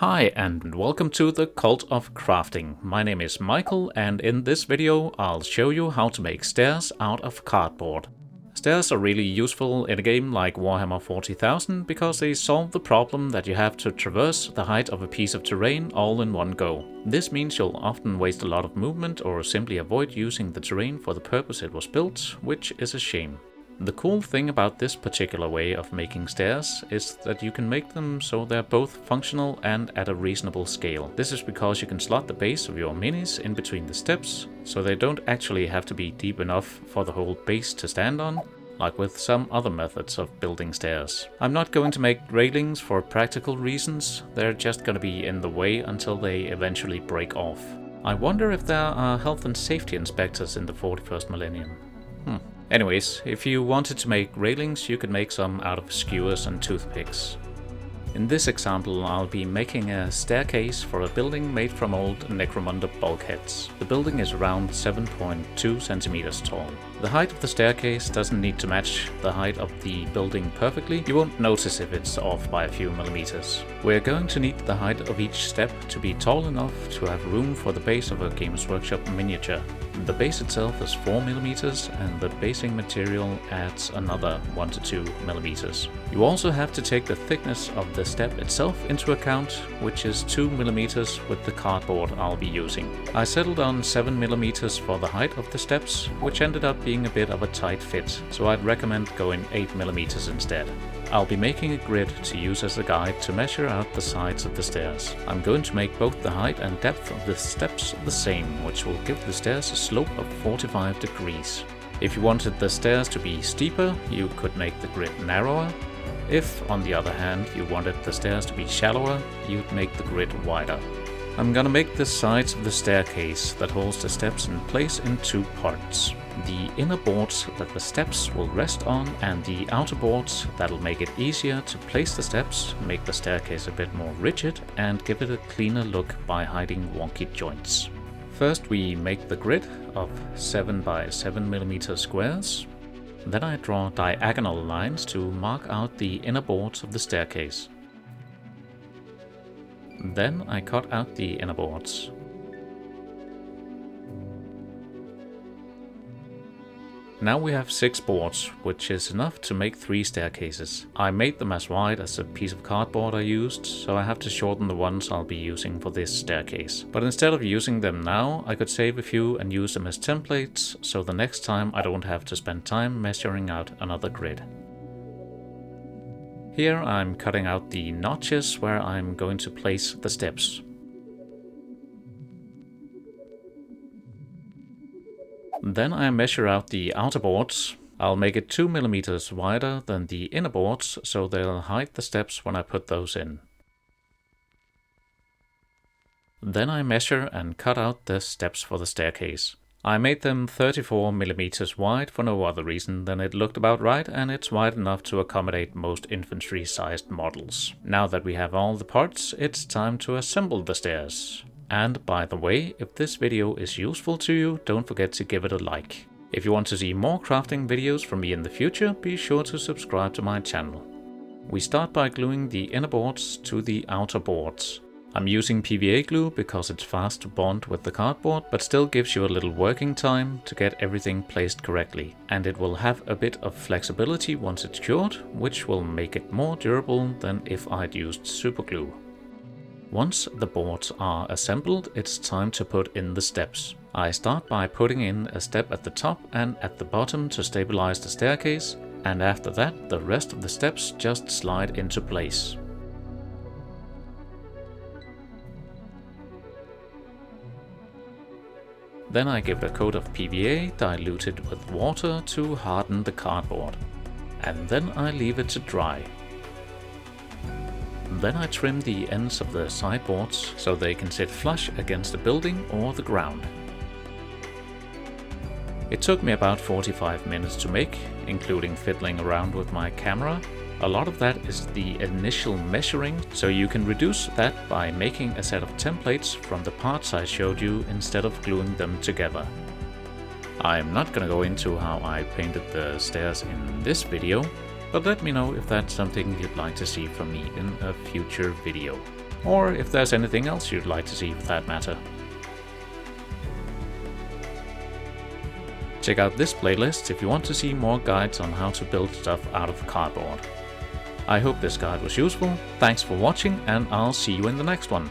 Hi and welcome to the Cult of Crafting. My name is Michael and in this video I'll show you how to make stairs out of cardboard. Stairs are really useful in a game like Warhammer 40,000 because they solve the problem that you have to traverse the height of a piece of terrain all in one go. This means you'll often waste a lot of movement or simply avoid using the terrain for the purpose it was built, which is a shame. The cool thing about this particular way of making stairs is that you can make them so they're both functional and at a reasonable scale. This is because you can slot the base of your minis in between the steps, so they don't actually have to be deep enough for the whole base to stand on, like with some other methods of building stairs. I'm not going to make railings for practical reasons, they're just going to be in the way until they eventually break off. I wonder if there are health and safety inspectors in the 41st millennium. Anyways, if you wanted to make railings, you could make some out of skewers and toothpicks. In this example, I'll be making a staircase for a building made from old Necromunda bulkheads. The building is around 7.2 centimeters tall. The height of the staircase doesn't need to match the height of the building perfectly. You won't notice if it's off by a few millimeters. We're going to need the height of each step to be tall enough to have room for the base of a Games Workshop miniature. The base itself is 4 millimeters and the basing material adds another 1 to 2 millimeters. You also have to take the thickness of the step itself into account, which is 2 millimeters with the cardboard I'll be using. I settled on 7 millimeters for the height of the steps, which ended up being a bit of a tight fit, so I'd recommend going 8 millimeters instead. I'll be making a grid to use as a guide to measure out the sides of the stairs. I'm going to make both the height and depth of the steps the same, which will give the stairs a slope of 45 degrees. If you wanted the stairs to be steeper, you could make the grid narrower. If, on the other hand, you wanted the stairs to be shallower, you'd make the grid wider. I'm gonna make the sides of the staircase that holds the steps in place in two parts. The inner boards that the steps will rest on and the outer boards that'll make it easier to place the steps, make the staircase a bit more rigid and give it a cleaner look by hiding wonky joints. First we make the grid of 7 by 7 millimeter squares. Then I draw diagonal lines to mark out the inner boards of the staircase. Then I cut out the inner boards. Now we have 6 boards, which is enough to make 3 staircases. I made them as wide as a piece of cardboard I used, so I have to shorten the ones I'll be using for this staircase. But instead of using them now, I could save a few and use them as templates, so the next time I don't have to spend time measuring out another grid. Here I'm cutting out the notches where I'm going to place the steps. Then I measure out the outer boards. I'll make it 2 millimeters wider than the inner boards, so they'll hide the steps when I put those in. Then I measure and cut out the steps for the staircase. I made them 34 millimeters wide for no other reason than it looked about right, and it's wide enough to accommodate most infantry-sized models. Now that we have all the parts, it's time to assemble the stairs. And by the way, if this video is useful to you, don't forget to give it a like. If you want to see more crafting videos from me in the future, be sure to subscribe to my channel. We start by gluing the inner boards to the outer boards. I'm using PVA glue because it's fast to bond with the cardboard, but still gives you a little working time to get everything placed correctly. And it will have a bit of flexibility once it's cured, which will make it more durable than if I'd used super glue. Once the boards are assembled, it's time to put in the steps. I start by putting in a step at the top and at the bottom to stabilize the staircase, and after that the rest of the steps just slide into place. Then I give it a coat of PVA diluted with water to harden the cardboard, and then I leave it to dry. Then I trim the ends of the sideboards so they can sit flush against the building or the ground. It took me about 45 minutes to make, including fiddling around with my camera. A lot of that is the initial measuring, so you can reduce that by making a set of templates from the parts I showed you instead of gluing them together. I'm not gonna go into how I painted the stairs in this video, but let me know if that's something you'd like to see from me in a future video. or if there's anything else you'd like to see for that matter. Check out this playlist if you want to see more guides on how to build stuff out of cardboard. I hope this guide was useful, thanks for watching, and I'll see you in the next one.